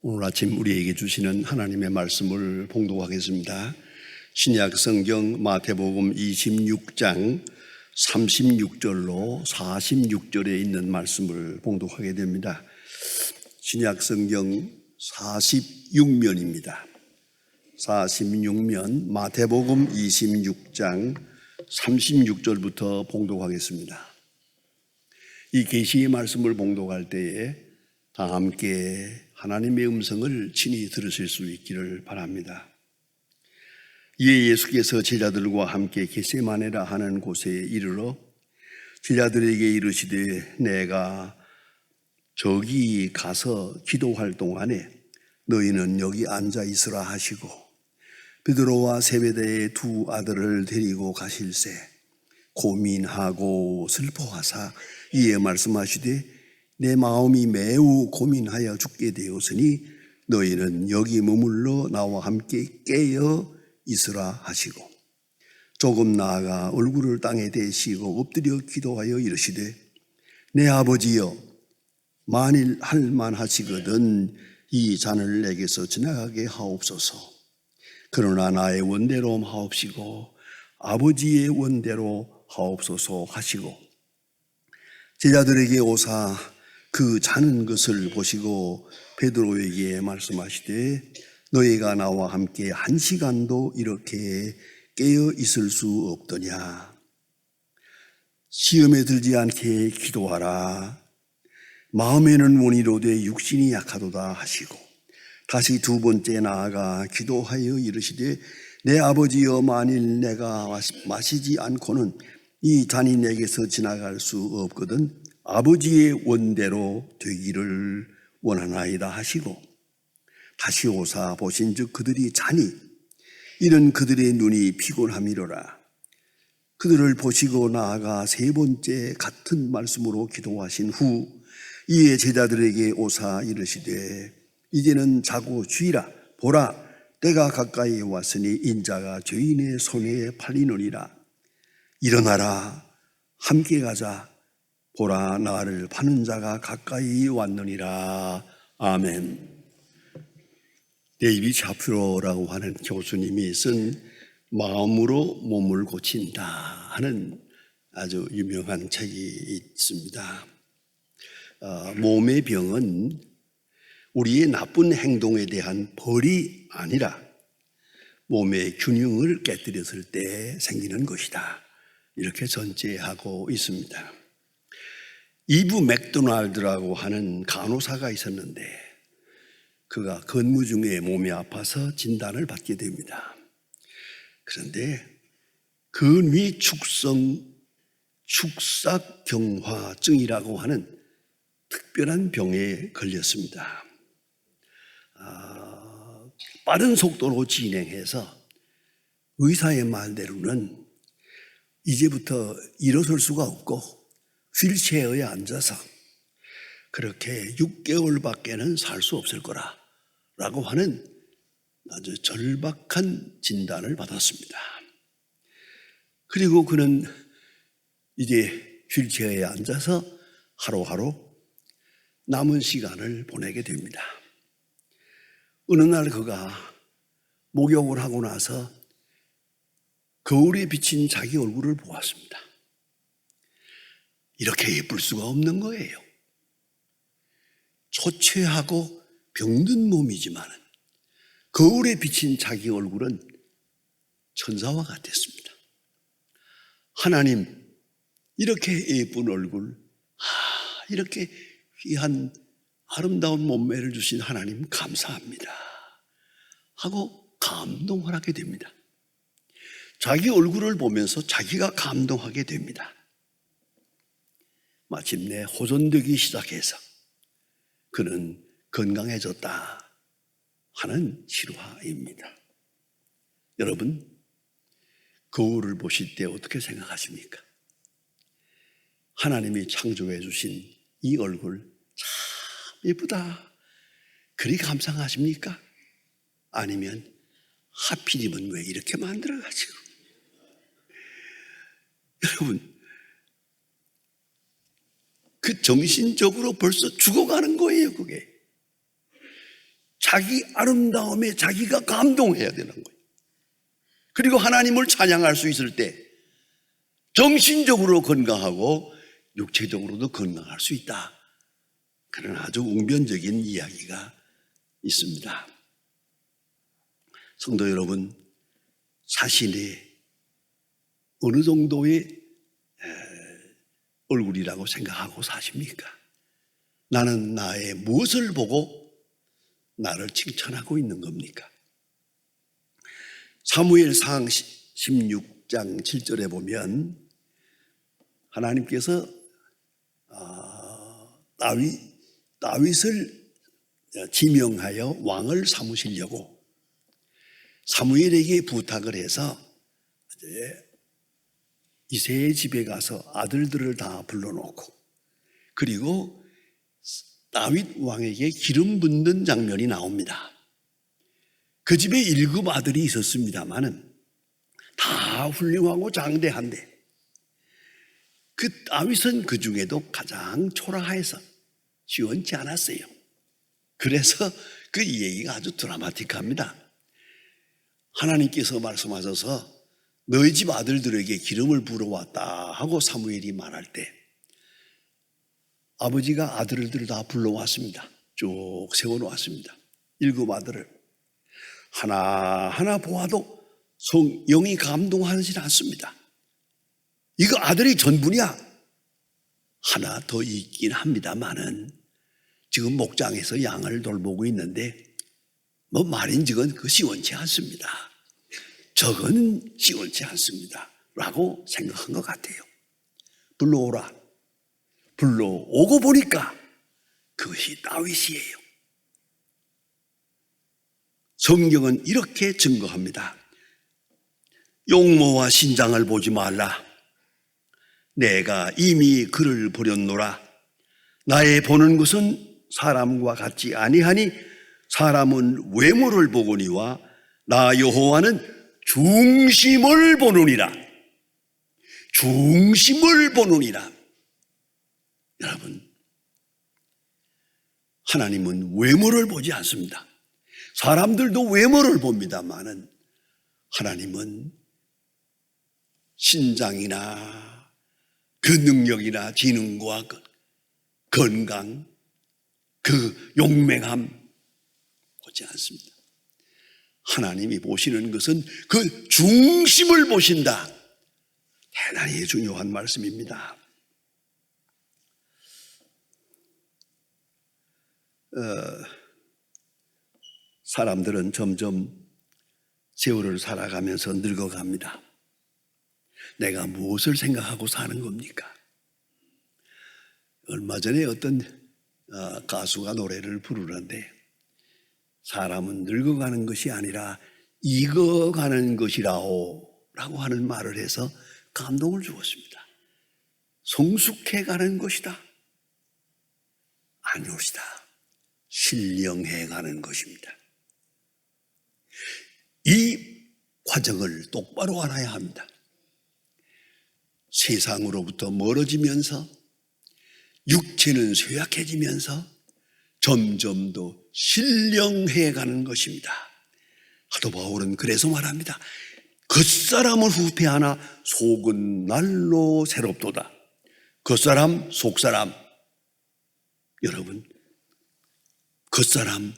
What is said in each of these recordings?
오늘 아침 우리에게 주시는 하나님의 말씀을 봉독하겠습니다. 신약 성경 마태복음 26장 36절로 46절에 있는 말씀을 봉독하게 됩니다. 신약 성경 46면입니다. 46면 마태복음 26장 36절부터 봉독하겠습니다. 이 계시의 말씀을 봉독할 때에 다 함께 하나님의 음성을 친히 들으실 수 있기를 바랍니다. 이에 예수께서 제자들과 함께 겟세마네라 하는 곳에 이르러 제자들에게 이르시되 내가 저기 가서 기도할 동안에 너희는 여기 앉아 있으라 하시고 베드로와 세베대의 두 아들을 데리고 가실새 고민하고 슬퍼하사 이에 말씀하시되 내 마음이 매우 고민하여 죽게 되었으니 너희는 여기 머물러 나와 함께 깨어 있으라 하시고 조금 나아가 얼굴을 땅에 대시고 엎드려 기도하여 이르시되 내 아버지여 만일 할만하시거든 이 잔을 내게서 지나가게 하옵소서. 그러나 나의 원대로 하옵시고 아버지의 원대로 하옵소서 하시고 제자들에게 오사 그 자는 것을 보시고 베드로에게 말씀하시되 너희가 나와 함께 1시간도 이렇게 깨어 있을 수 없더냐. 시험에 들지 않게 기도하라. 마음에는 원이로되 육신이 약하도다 하시고 다시 두 번째 나아가 기도하여 이르시되 내 아버지여 만일 내가 마시지 않고는 이 잔이 내게서 지나갈 수 없거든 아버지의 원대로 되기를 원하나이다 하시고 다시 오사 보신즉 그들이 자니 이는 그들의 눈이 피곤함이로라. 그들을 보시고 나아가 세 번째 같은 말씀으로 기도하신 후 이에 제자들에게 오사 이르시되 이제는 자고 쉬라. 보라 때가 가까이 왔으니 인자가 죄인의 손에 팔리느니라. 일어나라 함께 가자. 보라 나를 파는 자가 가까이 왔느니라. 아멘. 데이빗 샤피로라고 하는 교수님이 쓴 마음으로 몸을 고친다 하는 아주 유명한 책이 있습니다. 몸의 병은 우리의 나쁜 행동에 대한 벌이 아니라 몸의 균형을 깨뜨렸을 때 생기는 것이다. 이렇게 전제하고 있습니다. 이브 맥도날드라고 하는 간호사가 있었는데 그가 근무 중에 몸이 아파서 진단을 받게 됩니다. 그런데 근위축성 축삭경화증이라고 하는 특별한 병에 걸렸습니다. 빠른 속도로 진행해서 의사의 말대로는 이제부터 일어설 수가 없고 휠체어에 앉아서 그렇게 6개월밖에는 살 수 없을 거라고 하는 아주 절박한 진단을 받았습니다. 그리고 그는 이제 휠체어에 앉아서 하루하루 남은 시간을 보내게 됩니다. 어느 날 그가 목욕을 하고 나서 거울에 비친 자기 얼굴을 보았습니다. 이렇게 예쁠 수가 없는 거예요. 초췌하고 병든 몸이지만 거울에 비친 자기 얼굴은 천사와 같았습니다. 하나님, 이렇게 예쁜 얼굴, 이렇게 귀한 아름다운 몸매를 주신 하나님 감사합니다 하고 감동을 하게 됩니다. 자기 얼굴을 보면서 자기가 감동하게 됩니다. 마침내 호전되기 시작해서 그는 건강해졌다 하는 실화입니다. 여러분, 거울을 보실 때 어떻게 생각하십니까? 하나님이 창조해 주신 이 얼굴 참 예쁘다. 그리 감상하십니까? 아니면 하필이면 왜 이렇게 만들어가지고? 여러분, 그 정신적으로 벌써 죽어가는 거예요, 그게. 자기 아름다움에 자기가 감동해야 되는 거예요. 그리고 하나님을 찬양할 수 있을 때 정신적으로 건강하고 육체적으로도 건강할 수 있다. 그런 아주 웅변적인 이야기가 있습니다. 성도 여러분, 자신의 어느 정도의 얼굴이라고 생각하고 사십니까? 나는 나의 무엇을 보고 나를 칭찬하고 있는 겁니까? 사무엘상 16장 7절에 보면 하나님께서 다윗을 지명하여 왕을 삼으시려고 사무엘에게 부탁을 해서 이새의 집에 가서 아들들을 다 불러놓고 그리고 다윗 왕에게 기름 붓는 장면이 나옵니다. 그 집에 7 아들이 있었습니다마는 다 훌륭하고 장대한데 그 다윗은 그 중에도 가장 초라해서 시원치 않았어요. 그래서 그 얘기가 아주 드라마틱합니다. 하나님께서 말씀하셔서 너희 집 아들들에게 기름을 불어왔다 하고 사무엘이 말할 때 아버지가 아들들을 다 불러왔습니다. 쭉 세워놓았습니다. 7 아들을 하나하나 보아도 영이 감동하지 않습니다. 이거 아들이 전부냐? 하나 더 있긴 합니다만은 지금 목장에서 양을 돌보고 있는데 뭐 말인즉은 그 시원치 않습니다. 저건 시원치 않습니다 라고 생각한 것 같아요. 불러오라. 불러오고 보니까 그것이 다윗이에요. 성경은 이렇게 증거합니다. 용모와 신장을 보지 말라. 내가 이미 그를 버렸노라. 나의 보는 것은 사람과 같지 아니하니 사람은 외모를 보거니와 나 여호와는 중심을 보느니라. 중심을 보느니라. 여러분, 하나님은 외모를 보지 않습니다. 사람들도 외모를 봅니다마는 하나님은 신장이나 그 능력이나 지능과 건강, 그 용맹함 보지 않습니다. 하나님이 보시는 것은 그 중심을 보신다. 대단히 중요한 말씀입니다. 사람들은 점점 세월을 살아가면서 늙어갑니다. 내가 무엇을 생각하고 사는 겁니까? 얼마 전에 어떤 가수가 노래를 부르는데 사람은 늙어가는 것이 아니라 익어가는 것이라오 라고 하는 말을 해서 감동을 주었습니다. 성숙해가는 것이다. 아니오시다. 신령해가는 것입니다. 이 과정을 똑바로 알아야 합니다. 세상으로부터 멀어지면서 육체는 쇠약해지면서 점점 더 신령해가는 것입니다. 사도 바울은 그래서 말합니다. 겉사람을 후패하나 속은 날로 새롭도다. 겉사람, 속사람. 여러분, 겉사람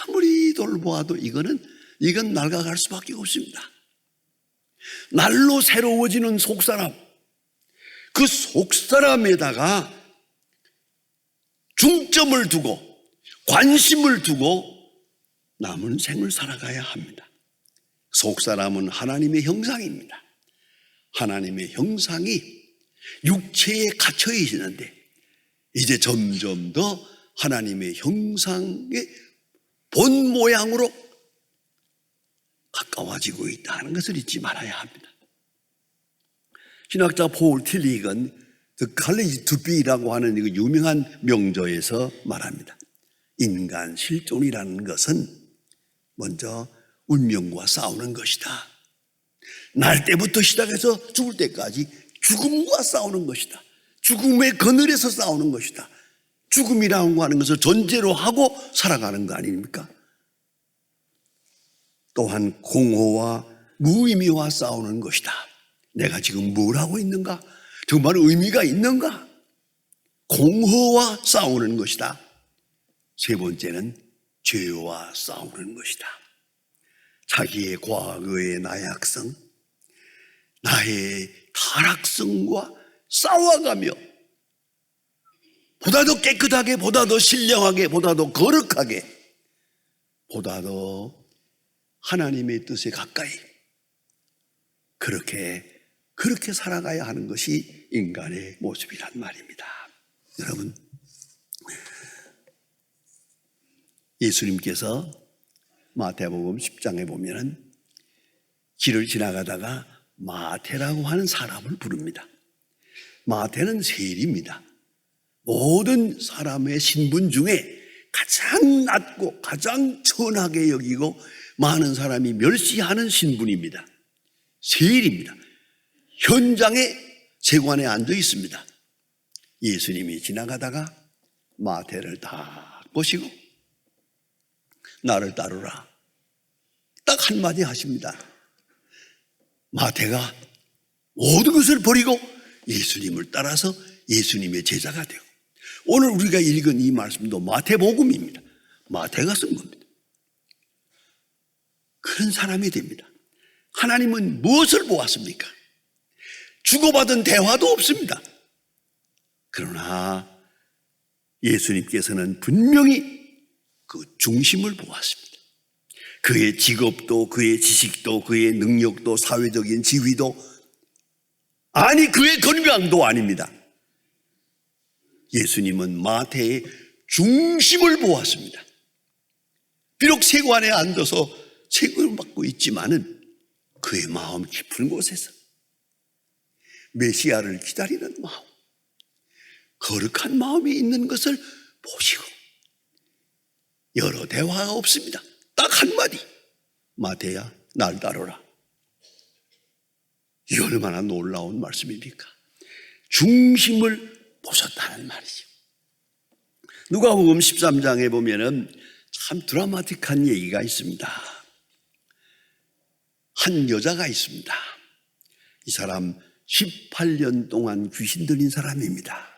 아무리 돌보아도 이건 낡아갈 수밖에 없습니다. 날로 새로워지는 속사람, 그 속사람에다가 중점을 두고 관심을 두고 남은 생을 살아가야 합니다. 속사람은 하나님의 형상입니다. 하나님의 형상이 육체에 갇혀 있는데 이제 점점 더 하나님의 형상의 본 모양으로 가까워지고 있다는 것을 잊지 말아야 합니다. 신학자 폴 틸리건 The College to Be라고 하는 유명한 명저에서 말합니다. 인간 실존이라는 것은 먼저 운명과 싸우는 것이다. 날 때부터 시작해서 죽을 때까지 죽음과 싸우는 것이다. 죽음의 그늘에서 싸우는 것이다. 죽음이라고 하는 것을 전제로 하고 살아가는 거 아닙니까? 또한 공허와 무의미와 싸우는 것이다. 내가 지금 뭘 하고 있는가? 정말 의미가 있는가? 공허와 싸우는 것이다. 세 번째는 죄와 싸우는 것이다. 자기의 과거의 나약성, 나의 타락성과 싸워가며 보다 더 깨끗하게, 보다 더 신령하게, 보다 더 거룩하게, 보다 더 하나님의 뜻에 가까이 그렇게 살아가야 하는 것이 인간의 모습이란 말입니다. 여러분, 예수님께서 마태복음 10장에 보면은 길을 지나가다가 마태라고 하는 사람을 부릅니다. 마태는 세리입니다. 모든 사람의 신분 중에 가장 낮고 가장 천하게 여기고 많은 사람이 멸시하는 신분입니다. 세리입니다. 현장에 세관에 앉아 있습니다. 예수님이 지나가다가 마태를 딱 보시고 나를 따르라 딱 한마디 하십니다. 마태가 모든 것을 버리고 예수님을 따라서 예수님의 제자가 되고, 오늘 우리가 읽은 이 말씀도 마태복음입니다. 마태가 쓴 겁니다. 그런 사람이 됩니다. 하나님은 무엇을 보았습니까? 주고받은 대화도 없습니다. 그러나 예수님께서는 분명히 그 중심을 보았습니다. 그의 직업도, 그의 지식도, 그의 능력도, 사회적인 지위도, 아니 그의 건강도 아닙니다. 예수님은 마태의 중심을 보았습니다. 비록 세관에 앉아서 책을 받고 있지만은 그의 마음 깊은 곳에서 메시아를 기다리는 마음, 거룩한 마음이 있는 것을 보시고, 여러 대화가 없습니다. 딱 한마디, 마태야 날 따르라. 이 얼마나 놀라운 말씀입니까? 중심을 보셨다는 말이죠. 누가복음 13장에 보면은 참 드라마틱한 얘기가 있습니다. 한 여자가 있습니다. 이 사람 18년 동안 귀신 들린 사람입니다.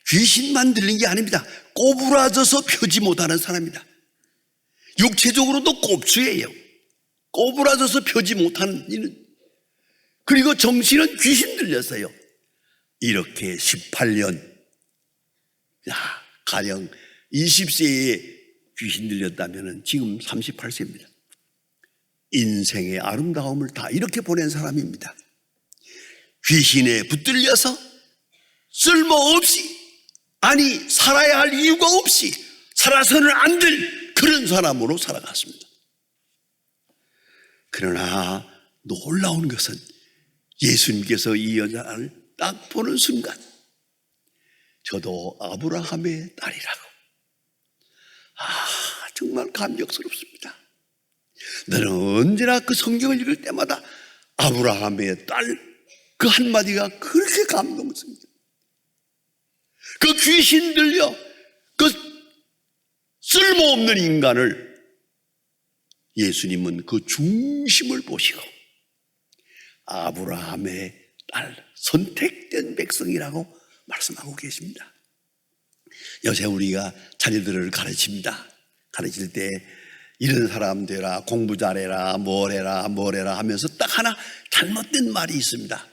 귀신만 들린 게 아닙니다. 꼬부라져서 펴지 못하는 사람입니다. 육체적으로도 꼽추예요. 꼬부라져서 펴지 못하는 이는, 그리고 정신은 귀신 들렸어요. 이렇게 18년, 가령 20세에 귀신 들렸다면 지금 38세입니다. 인생의 아름다움을 다 이렇게 보낸 사람입니다. 귀신에 붙들려서 쓸모없이, 아니 살아야 할 이유가 없이 살아서는 안 될 그런 사람으로 살아갔습니다. 그러나 놀라운 것은 예수님께서 이 여자를 딱 보는 순간 저도 아브라함의 딸이라고, 정말 감격스럽습니다. 나는 언제나 그 성경을 읽을 때마다 아브라함의 딸 그 한마디가 그렇게 감동스럽습니다. 그 귀신 들려 그 쓸모없는 인간을 예수님은 그 중심을 보시고 아브라함의 딸, 선택된 백성이라고 말씀하고 계십니다. 요새 우리가 자녀들을 가르칩니다. 가르칠 때 이런 사람 되라, 공부 잘해라, 뭘 해라 하면서 딱 하나 잘못된 말이 있습니다.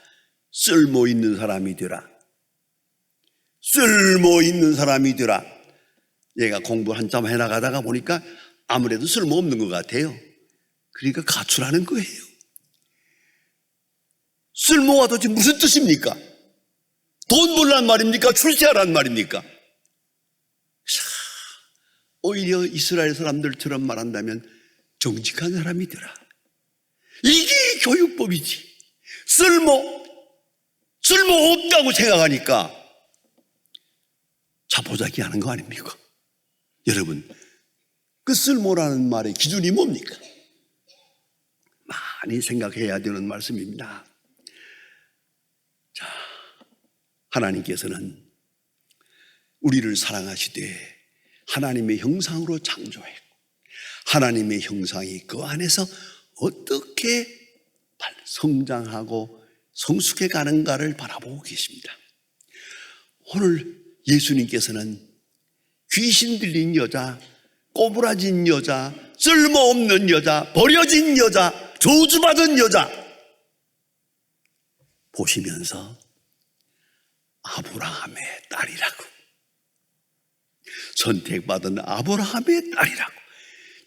쓸모 있는 사람이 되라. 쓸모 있는 사람이 되라. 얘가 공부 한참 해나가다가 보니까 아무래도 쓸모없는 것 같아요. 그러니까 가출하는 거예요. 쓸모가 도대체 무슨 뜻입니까? 돈 벌란 말입니까? 출세하란 말입니까? 오히려 이스라엘 사람들처럼 말한다면 정직한 사람이 되라. 이게 교육법이지. 쓸모없다고 생각하니까 자포자기 하는 거 아닙니까? 여러분, 그 쓸모라는 말의 기준이 뭡니까? 많이 생각해야 되는 말씀입니다. 자, 하나님께서는 우리를 사랑하시되 하나님의 형상으로 창조했고 하나님의 형상이 그 안에서 어떻게 성장하고 성숙해 가는가를 바라보고 계십니다. 오늘 예수님께서는 귀신 들린 여자, 꼬부라진 여자, 쓸모없는 여자, 버려진 여자, 저주받은 여자 보시면서 아브라함의 딸이라고, 선택받은 아브라함의 딸이라고,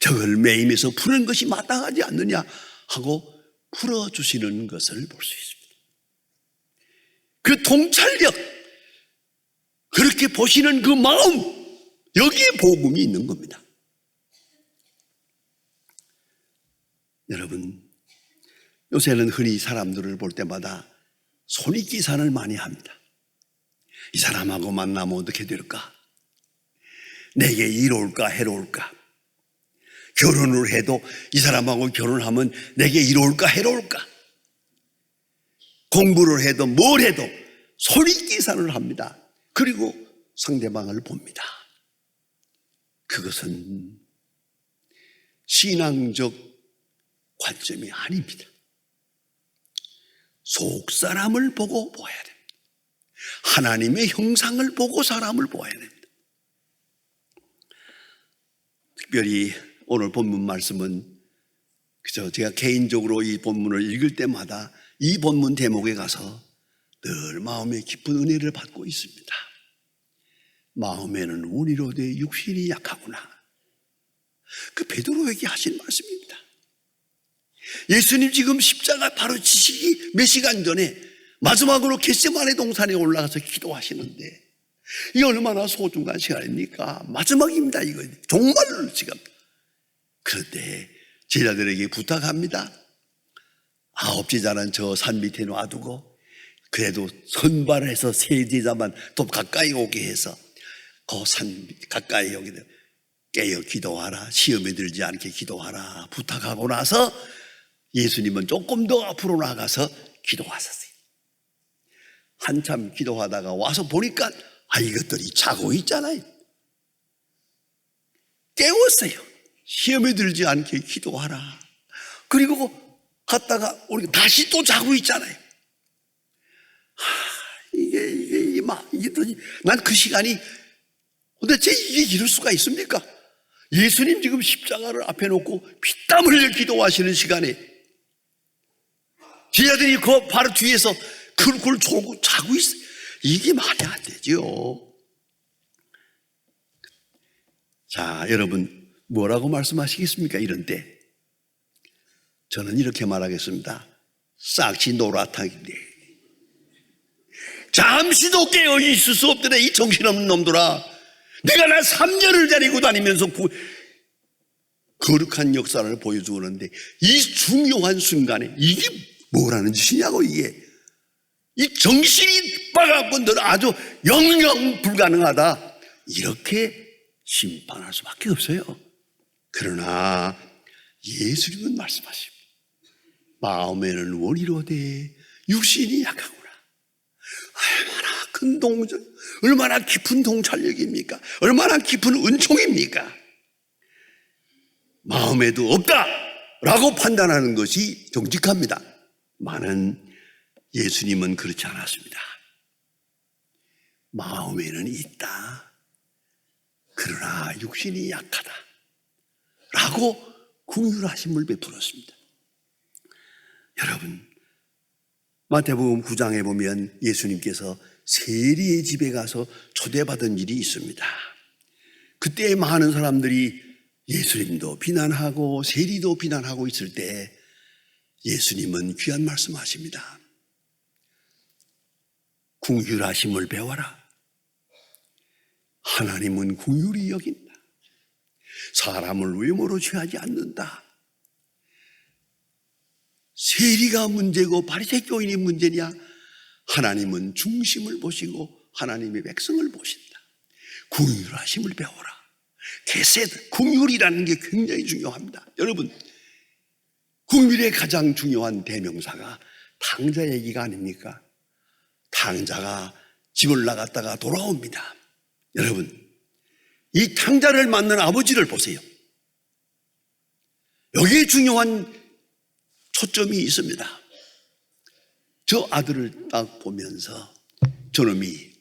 저걸 매임해서 푸는 것이 마땅하지 않느냐 하고 풀어주시는 것을 볼 수 있습니다. 그 통찰력, 그렇게 보시는 그 마음, 여기에 복음이 있는 겁니다. 여러분, 요새는 흔히 사람들을 볼 때마다 손익기산을 많이 합니다. 이 사람하고 만나면 어떻게 될까? 내게 이로울까 해로울까? 결혼을 해도 이 사람하고 결혼하면 내게 이로울까 해로울까? 공부를 해도 뭘 해도 손익계산을 합니다. 그리고 상대방을 봅니다. 그것은 신앙적 관점이 아닙니다. 속 사람을 보고 보아야 됩니다. 하나님의 형상을 보고 사람을 보아야 됩니다. 특별히 오늘 본문 말씀은 그저 제가 개인적으로 이 본문을 읽을 때마다 이 본문 대목에 가서 늘 마음에 깊은 은혜를 받고 있습니다. 마음에는 운이로되 육신이 약하구나. 그 베드로에게 하신 말씀입니다. 예수님 지금 십자가 바로 지시기 몇 시간 전에 마지막으로 겟세마네 동산에 올라가서 기도하시는데 이게 얼마나 소중한 시간입니까? 마지막입니다. 이거 정말로 지금. 그런데 제자들에게 부탁합니다. 9제자는 저 산 밑에 놔두고 그래도 선발해서 3제자만 더 가까이 오게 해서 그 산 가까이 오게 돼 깨어 기도하라, 시험에 들지 않게 기도하라 부탁하고 나서 예수님은 조금 더 앞으로 나가서 기도하셨어요. 한참 기도하다가 와서 보니까 이것들이 자고 있잖아요. 깨웠어요. 시험에 들지 않게 기도하라. 그리고 갔다가 우리 다시 또 자고 있잖아요. 난 그 시간이 도대체 이게 이럴 수가 있습니까? 예수님 지금 십자가를 앞에 놓고 피땀 흘려 기도하시는 시간에 제자들이 그 바로 뒤에서 그걸 졸고 자고 있어요. 이게 말이 안 되죠. 자, 여러분 뭐라고 말씀하시겠습니까? 이런 때 저는 이렇게 말하겠습니다. 싹시 노랗다긴데 잠시도 깨어 있을 수 없더래. 이 정신없는 놈들아, 내가 나 3년을 데리고 다니면서 거룩한 역사를 보여주는데 이 중요한 순간에 이게 뭐라는 짓이냐고. 이게 이 정신이 빠갖고 너 아주 영영 불가능하다, 이렇게 심판할 수밖에 없어요. 그러나 예수님은 말씀하십니다. 마음에는 원이로되 육신이 약하구나. 얼마나 큰 얼마나 깊은 동찰력입니까? 얼마나 깊은 은총입니까? 마음에도 없다 라고 판단하는 것이 정직합니다. 많은 예수님은 그렇지 않았습니다. 마음에는 있다, 그러나 육신이 약하다 라고 긍휼하심을 베풀었습니다. 여러분, 마태복음 9장에 보면 예수님께서 세리의 집에 가서 초대받은 일이 있습니다. 그때 많은 사람들이 예수님도 비난하고 세리도 비난하고 있을 때 예수님은 귀한 말씀하십니다. 긍휼하심을 배워라. 하나님은 긍휼히 여긴다. 사람을 외모로 취하지 않는다. 세리가 문제고 바리새교인이 문제냐? 하나님은 중심을 보시고 하나님의 백성을 보신다. 긍휼하심을 배워라. 게세드, 긍휼이라는 게 굉장히 중요합니다. 여러분, 긍휼의 가장 중요한 대명사가 탕자 얘기가 아닙니까? 탕자가 집을 나갔다가 돌아옵니다. 여러분, 이 탕자를 맞는 아버지를 보세요. 여기에 중요한 초점이 있습니다. 저 아들을 딱 보면서 저놈이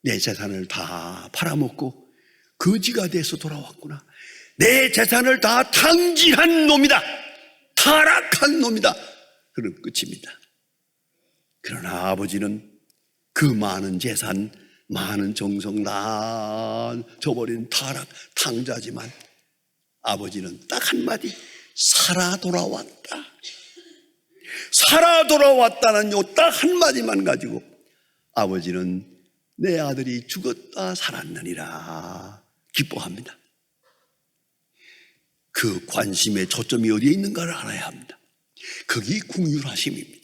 내 재산을 다 팔아먹고 거지가 돼서 돌아왔구나. 내 재산을 다 탕진한 놈이다. 타락한 놈이다. 그럼 끝입니다. 그러나 아버지는 그 많은 재산, 많은 정성 다 저버린 타락 탕자지만 아버지는 딱 한마디, 살아 돌아왔다. 살아 돌아왔다는 요 딱 한마디만 가지고 아버지는 내 아들이 죽었다 살았느니라 기뻐합니다. 그 관심의 초점이 어디에 있는가를 알아야 합니다. 그게 긍휼하심입니다.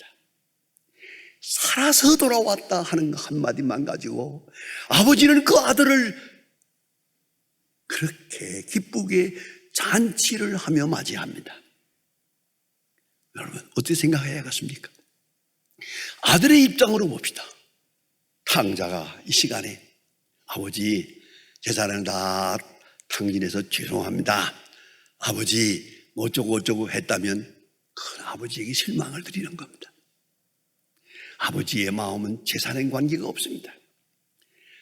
살아서 돌아왔다 하는 한마디만 가지고 아버지는 그 아들을 그렇게 기쁘게 잔치를 하며 맞이합니다. 여러분, 어떻게 생각해야겠습니까? 아들의 입장으로 봅시다. 탕자가 이 시간에 아버지 재산을 다 탕진해서 죄송합니다. 아버지 어쩌고 했다면 그 아버지에게 실망을 드리는 겁니다. 아버지의 마음은 재산에 관계가 없습니다.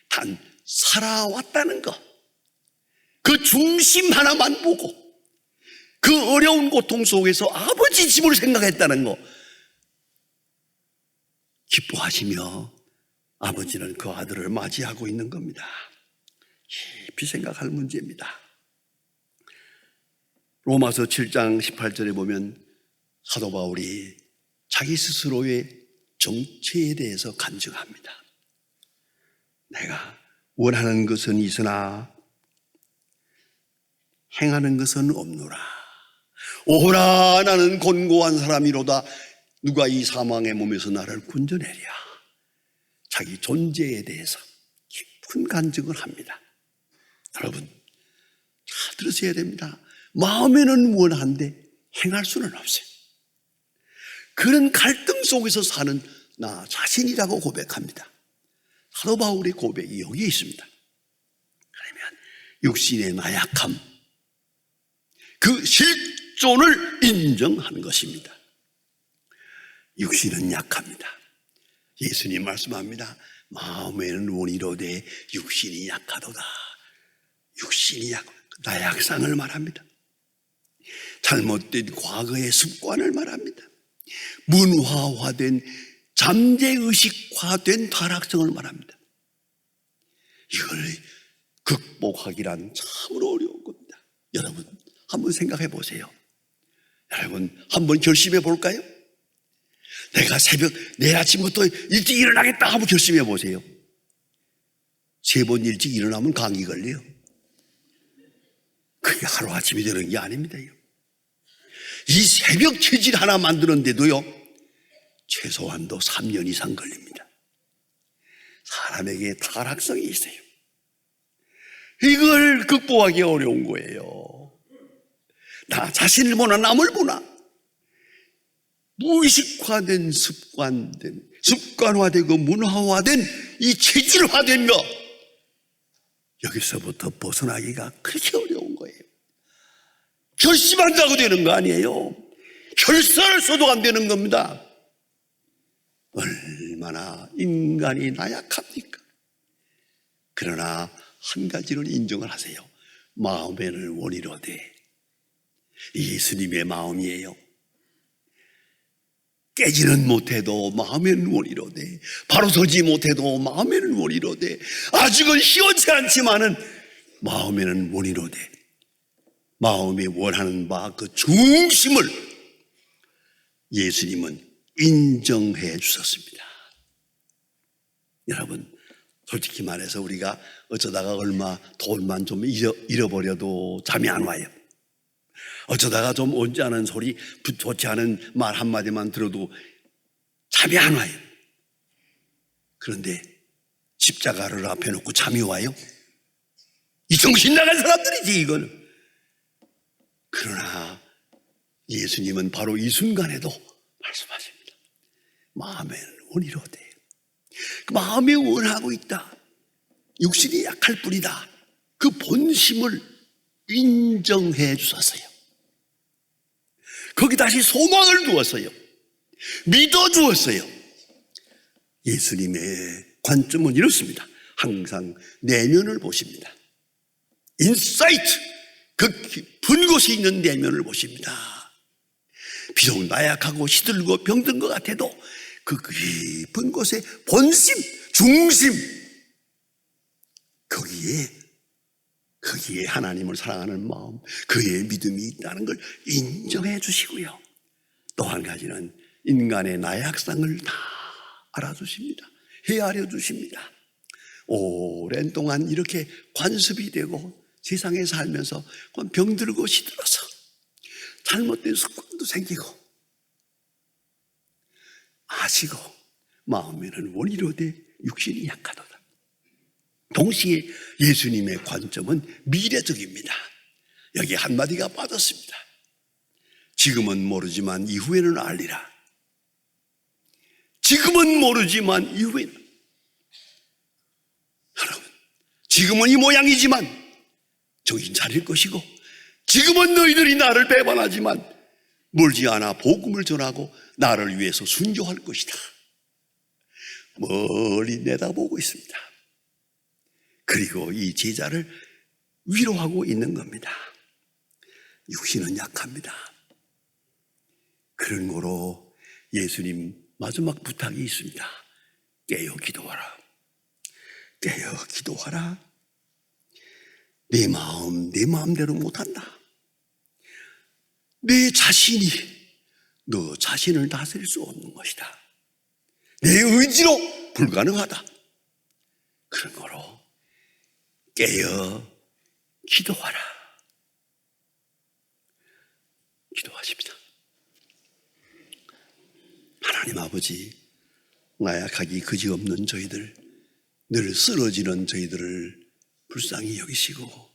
단 살아왔다는 것, 그 중심 하나만 보고 그 어려운 고통 속에서 아버지 집을 생각했다는 것 기뻐하시며 아버지는 그 아들을 맞이하고 있는 겁니다. 깊이 생각할 문제입니다. 로마서 7장 18절에 보면 사도 바울이 자기 스스로의 정체에 대해서 간증합니다. 내가 원하는 것은 있으나 행하는 것은 없노라. 오호라, 나는 곤고한 사람이로다. 누가 이 사망의 몸에서 나를 건져내랴. 자기 존재에 대해서 깊은 간증을 합니다. 여러분, 잘 들으셔야 됩니다. 마음에는 원한데 행할 수는 없어요. 그런 갈등 속에서 사는 나 자신이라고 고백합니다. 사도 바울의 고백이 여기에 있습니다. 그러면 육신의 나약함, 그 실존을 인정하는 것입니다. 육신은 약합니다. 예수님 말씀합니다. 마음에는 원이로되 육신이 약하도다. 육신이 나약상을 말합니다. 잘못된 과거의 습관을 말합니다. 문화화된 잠재의식화된 타락성을 말합니다. 이걸 극복하기란 참으로 어려운 겁니다. 여러분, 한번 생각해 보세요. 여러분, 한번 결심해 볼까요? 내가 내일 아침부터 일찍 일어나겠다 하고 결심해 보세요. 3번 일찍 일어나면 감기 걸려요. 그게 하루아침에 되는 게 아닙니다. 이 새벽 체질 하나 만드는데도요, 최소한도 3년 이상 걸립니다. 사람에게 타락성이 있어요. 이걸 극복하기 어려운 거예요. 나 자신을 보나 남을 보나 무의식화된 습관화되고 문화화된 이 체질화된 것, 여기서부터 벗어나기가 그렇게 어려운 거예요. 결심한다고 되는 거 아니에요. 결사를 써도 안 되는 겁니다. 얼마나 인간이 나약합니까? 그러나 한 가지는 인정을 하세요. 마음에는 원이로되, 예수님의 마음이에요. 깨지는 못해도 마음에는 원이로되, 바로 서지 못해도 마음에는 원이로되, 아직은 시원치 않지만은 마음에는 원이로되, 마음이 원하는 바 그 중심을 예수님은 인정해 주셨습니다. 여러분, 솔직히 말해서 우리가 어쩌다가 얼마 돈만 좀 잃어버려도 잠이 안 와요. 어쩌다가 좀 옳지 않은 소리, 좋지 않은 말 한마디만 들어도 잠이 안 와요. 그런데 십자가를 앞에 놓고 잠이 와요? 이 정신 나간 사람들이지, 이거는. 그러나 예수님은 바로 이 순간에도 말씀하십니다. 마음에는 원이로되, 마음이 원하고 있다. 육신이 약할 뿐이다. 그 본심을 인정해 주셨어요. 거기 다시 소망을 두었어요. 믿어 주었어요. 예수님의 관점은 이렇습니다. 항상 내면을 보십니다. 인사이트, 그 깊은 곳에 있는 내면을 보십니다. 비록 나약하고 시들고 병든 것 같아도 그 깊은 곳에 본심, 중심, 거기에 하나님을 사랑하는 마음, 그의 믿음이 있다는 걸 인정해 주시고요. 또 한 가지는 인간의 나약성을 다 알아주십니다. 헤아려 주십니다. 오랜 동안 이렇게 관습이 되고 세상에 살면서 병들고 시들어서 잘못된 습관도 생기고 아시고 마음에는 원이로되 육신이 약하도다. 동시에 예수님의 관점은 미래적입니다. 여기 한마디가 빠졌습니다. 지금은 모르지만 이후에는 알리라. 지금은 모르지만 이후에는, 여러분, 지금은 이 모양이지만 정신 차릴 것이고, 지금은 너희들이 나를 배반하지만 멀지 않아 복음을 전하고 나를 위해서 순교할 것이다. 멀리 내다보고 있습니다. 그리고 이 제자를 위로하고 있는 겁니다. 육신은 약합니다. 그런 거로 예수님 마지막 부탁이 있습니다. 깨어 기도하라. 깨어 기도하라. 내 마음, 내 마음대로 못한다. 내 자신이 너 자신을 다스릴 수 없는 것이다. 내 의지로 불가능하다. 그런 거로 깨어 기도하라. 기도하십니다. 하나님 아버지, 나약하기 그지없는 저희들, 늘 쓰러지는 저희들을 불쌍히 여기시고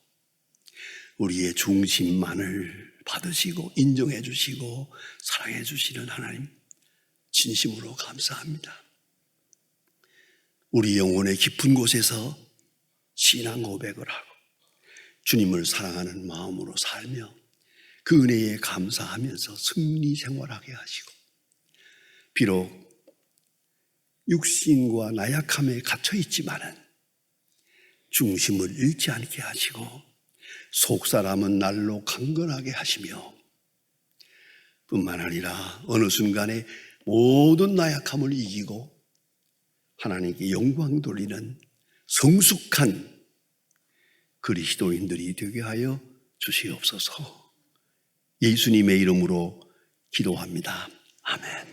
우리의 중심만을 받으시고 인정해 주시고 사랑해 주시는 하나님, 진심으로 감사합니다. 우리 영혼의 깊은 곳에서 신앙 고백을 하고 주님을 사랑하는 마음으로 살며 그 은혜에 감사하면서 승리 생활하게 하시고, 비록 육신과 나약함에 갇혀 있지만은 중심을 잃지 않게 하시고 속사람은 날로 강건하게 하시며, 뿐만 아니라 어느 순간에 모든 나약함을 이기고 하나님께 영광 돌리는 성숙한 그리스도인들이 되게 하여 주시옵소서. 예수님의 이름으로 기도합니다. 아멘.